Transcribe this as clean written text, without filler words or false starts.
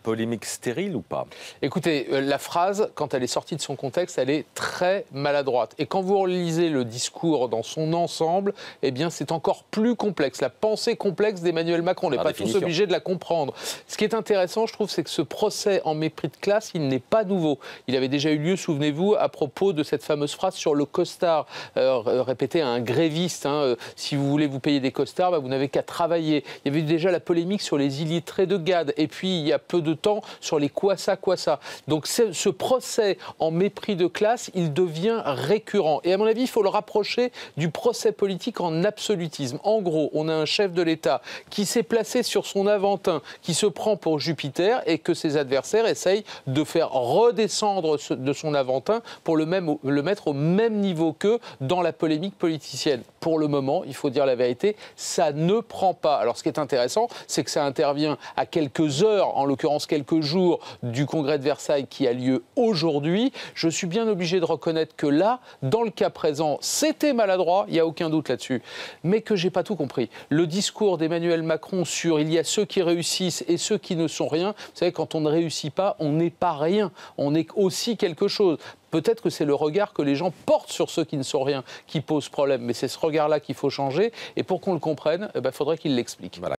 Polémique stérile ou pas? Écoutez, la phrase, quand elle est sortie de son contexte, elle est très maladroite. Et quand vous relisez le discours dans son ensemble, eh bien, c'est encore plus complexe. La pensée complexe d'Emmanuel Macron, on n'est pas tous obligés de la comprendre. Ce qui est intéressant, je trouve, c'est que ce procès en mépris de classe, il n'est pas nouveau. Il avait déjà eu lieu, souvenez-vous, à propos de cette fameuse phrase sur le costard, répétée à un gréviste. Si vous voulez vous payer des costards, vous n'avez qu'à travailler. Il y avait eu déjà la polémique sur les illettrés de Gade. Et puis, il y a peu de temps sur les quoi ça. Donc ce procès en mépris de classe, il devient récurrent. Et à mon avis, il faut le rapprocher du procès politique en absolutisme. En gros, on a un chef de l'État qui s'est placé sur son Aventin, qui se prend pour Jupiter et que ses adversaires essayent de faire redescendre de son Aventin pour le mettre au même niveau qu'eux dans la polémique politicienne. Pour le moment, il faut dire la vérité, ça ne prend pas. Alors ce qui est intéressant, c'est que ça intervient à quelques heures, en l'occurrence quelques jours, du congrès de Versailles qui a lieu aujourd'hui. Je suis bien obligé de reconnaître que là, dans le cas présent, c'était maladroit, il n'y a aucun doute là-dessus, mais que je n'ai pas tout compris. Le discours d'Emmanuel Macron sur il y a ceux qui réussissent et ceux qui ne sont rien, vous savez, quand on ne réussit pas, on n'est pas rien, on est aussi quelque chose. Peut-être que c'est le regard que les gens portent sur ceux qui ne sont rien qui pose problème, mais c'est ce regard-là qu'il faut changer, et pour qu'on le comprenne, il faudrait qu'il l'explique. Voilà.